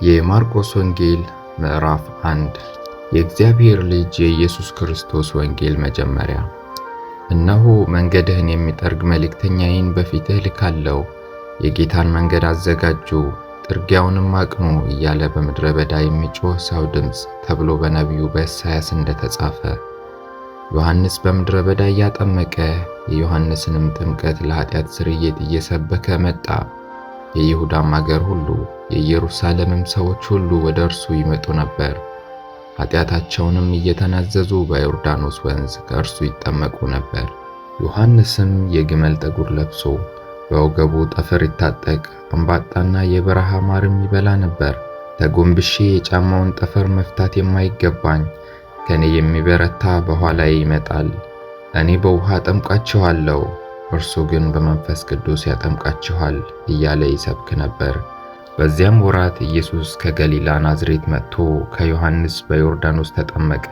የማርቆስ ወንጌል ምዕራፍ 1 የእግዚአብሔር ልጅ የኢየሱስ ክርስቶስ ወንጌል መጀመሪያ። እነሆ መንገድህን የሚጠርግ መልእክተኛዬን በፊትህ ልካለሁ፣ የጌታን መንገድ አዘጋጁ፣ ጥርጊያውንም አቅኑ እያለ በምድረ በዳ የሚጮህ ሰው ድምፅ ተብሎ በነቢዩ በኢሳይያስ እንደተጻፈ። ዮሐንስ በምድረ በዳ እያጠመቀ የዮሐንስንም ጥምቀት ለኃጢአት ስርየት እየሰበከ መጣ። የይሁዳም አገር ሁሉ የኢየሩሳሌምም ሰዎች ሁሉ ወደ እርሱ ይመጡ ነበር። ኃጢአታቸውንም እየተናዘዙ በዮርዳኖስ ወንዝ ከእርሱ ይጠመቁ ነበር። ዮሐንስም የግመል ጠጉር ለብሶ በወገቡ ጠፍር ይታጠቅ፣ አምባጣና የበረሃ ማርም ይበላ ነበር። ተጎንብሼ የጫማውን ጠፍር መፍታት የማይገባኝ ከኔ የሚበረታ በኋላዬ ይመጣል። እኔ በውሃ አጠምቃችኋለሁ፣ እርሱ ግን በመንፈስ ቅዱስ ያጠምቃችኋል እያለ ይሰብክ ነበር። በዚያም ወራት ኢየሱስ ከገሊላ ናዝሬት መጥቶ ከዮሐንስ በዮርዳኖስ ተጠመቀ።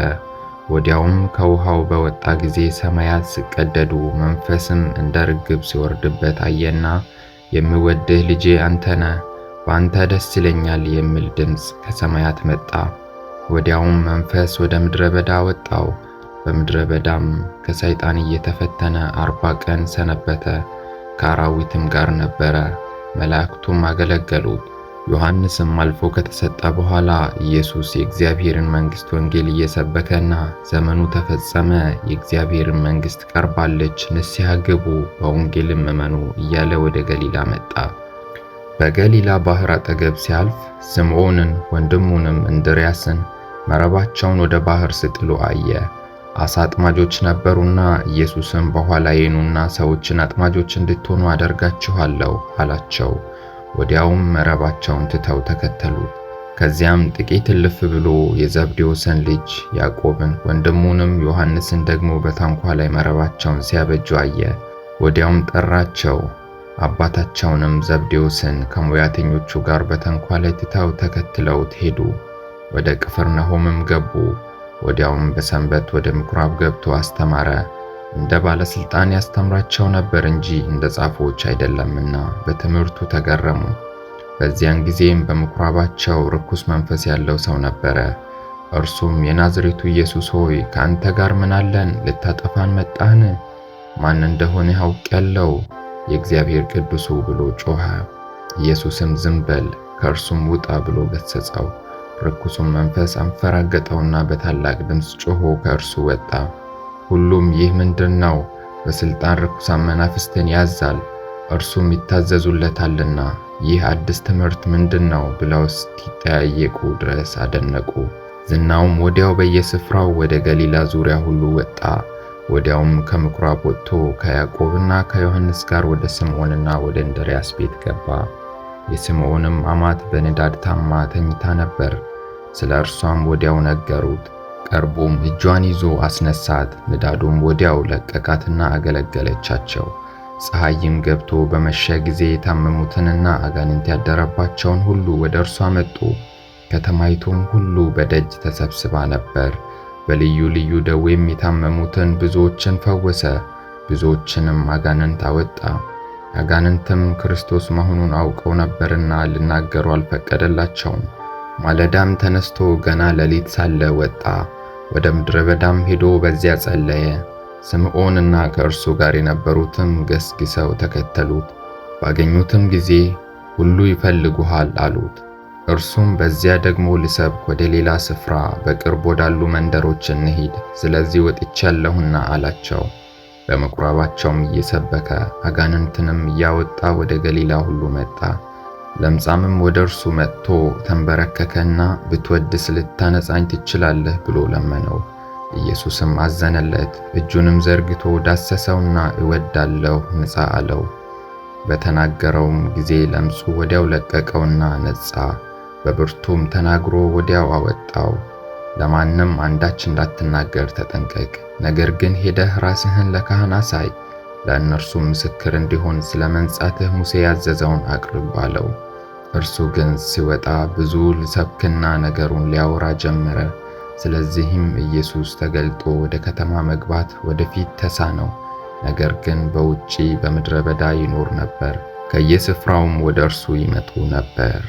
ወዲያውም ከውሃው በወጣ ጊዜ ሰማያት ሲቀደዱ መንፈስም እንደ ርግብ ሲወርድበት አየና፣ የምወድህ ልጄ አንተ ነህ፣ በአንተ ደስ ይለኛል የሚል ድምፅ ከሰማያት መጣ። ወዲያውም መንፈስ ወደ ምድረ በዳ ወጣው። በምድረ በዳም ከሰይጣን እየተፈተነ 40 ቀን ሰነበተ። ከአራዊትም ጋር ነበረ፣ መላእክቱም አገለገሉት። ዮሐንስም አልፎ ከተሰጠ በኋላ ኢየሱስ የእግዚአብሔርን መንግሥት ወንጌል እየሰበከና ዘመኑ ተፈጸመ፣ የእግዚአብሔርን መንግሥት ቀርባለች፣ ንስሐ ግቡ፣ በወንጌልም እመኑ እያለ ወደ ገሊላ መጣ። በገሊላ ባሕር አጠገብ ሲያልፍ ስምዖንን ወንድሙንም እንድርያስን መረባቸውን ወደ ባሕር ሲጥሉ አየ። ዓሣ አጥማጆች ነበሩና ኢየሱስም በኋላዬ ኑና ሰዎችን አጥማጆች እንድትሆኑ አደርጋችኋለሁ አላቸው። ወዲያውም መረባቸውን ትተው ተከተሉት። ከዚያም ጥቂት እልፍ ብሎ የዘብዴዎስን ልጅ ያዕቆብን ወንድሙንም ዮሐንስን ደግሞ በታንኳ ላይ መረባቸውን ሲያበጁ አየ። ወዲያውም ጠራቸው። አባታቸውንም ዘብዴዎስን ከሙያተኞቹ ጋር በታንኳ ላይ ትተው ተከትለውት ሄዱ። ወደ ቅፍርናሆምም ገቡ። ወዲያውም በሰንበት ወደ ምኵራብ ገብቶ አስተማረ። እንደ ባለሥልጣን ያስተምራቸው ነበር እንጂ እንደ ጻፎች አይደለምና በትምህርቱ ተገረሙ። በዚያን ጊዜም በምኵራባቸው ርኩስ መንፈስ ያለው ሰው ነበረ። እርሱም የናዝሬቱ ኢየሱስ ሆይ ከአንተ ጋር ምን አለን? ልታጠፋን መጣህን? ማን እንደሆነ አውቄአለሁ፣ የእግዚአብሔር ቅዱሱ ብሎ ጮኸ። ኢየሱስም ዝም በል ከእርሱም ውጣ ብሎ ገሠጸው። ርኩሱም መንፈስ አንፈራገጠውና በታላቅ ድምፅ ጮኾ ከእርሱ ወጣ። ሁሉም ይህ ምንድነው? በሥልጣን ርኩሳን መናፍስትን ያዛል፣ እርሱም ይታዘዙለታልና ይህ አዲስ ትምህርት ምንድነው? ብለው እስኪጠያየቁ ድረስ አደነቁ። ዝናውም ወዲያው በየስፍራው ወደ ገሊላ ዙሪያ ሁሉ ወጣ። ወዲያውም ከምኵራብ ወጥቶ ከያዕቆብና ከዮሐንስ ጋር ወደ ስምዖንና ወደ እንድርያስ ቤት ገባ። የስምዖንም አማት በንዳድ ታማ ተኝታ ነበር። ስለ እርሷም ወዲያው ነገሩት። ቀርቦም እጇን ይዞ አስነሳት። ንዳዱም ወዲያው ለቀቃትና አገለገለቻቸው። ፀሐይም ገብቶ በመሸ ጊዜ የታመሙትንና አጋንንት ያደረባቸውን ሁሉ ወደ እርሷ መጡ። ከተማይቱም ሁሉ በደጅ ተሰብስባ ነበር። በልዩ ልዩ ደዌም የታመሙትን ብዙዎችን ፈወሰ፣ ብዙዎችንም አጋንንት አወጣ። አጋንንትም ክርስቶስ መሆኑን አውቀው ነበርና ሊናገሩ አልፈቀደላቸውም። ማለዳም ተነስቶ ገና ሌሊት ሳለ ወጣ። ወደ ምድረ በዳም ሄዶ በዚያ ጸለየ። ስምዖንና ከእርሱ ጋር የነበሩትም ገስግሰው ተከተሉት። ባገኙትም ጊዜ ሁሉ ይፈልጉሃል አሉት። እርሱም በዚያ ደግሞ ልሰብክ ወደ ሌላ ስፍራ በቅርብ ወዳሉ መንደሮች እንሂድ፣ ስለዚህ ወጥቻለሁና አላቸው። በምኵራባቸውም እየሰበከ አጋንንትንም እያወጣ ወደ ገሊላ ሁሉ መጣ። ለምጻምም ወደ እርሱ መጥቶ ተንበረከከና ብትወድስ ልታነጻኝ ትችላለህ ብሎ ለመነው። ኢየሱስም አዘነለት። እጁንም ዘርግቶ ዳሰሰውና እወዳለሁ ንጻ አለው። በተናገረውም ጊዜ ለምጹ ወዲያው ለቀቀውና ነጻ። በብርቱም ተናግሮ ወዲያው አወጣው። ለማንም አንዳች እንዳትናገር ተጠንቀቅ፣ ነገር ግን ሄደህ ራስህን ለካህን አሳይ፣ ለእነርሱም ምስክር እንዲሆን ስለ መንጻትህ ሙሴ ያዘዘውን አቅርብ አለው። እርሱ ግን ሲወጣ ብዙ ሊሰብክና ነገሩን ሊያወራ ጀመረ። ስለዚህም ኢየሱስ ተገልጦ ወደ ከተማ መግባት ወደፊት ተሳነው። ነገር ግን በውጪ በምድረ በዳ ይኖር ነበር። ከየስፍራውም ወደ እርሱ ይመጡ ነበር።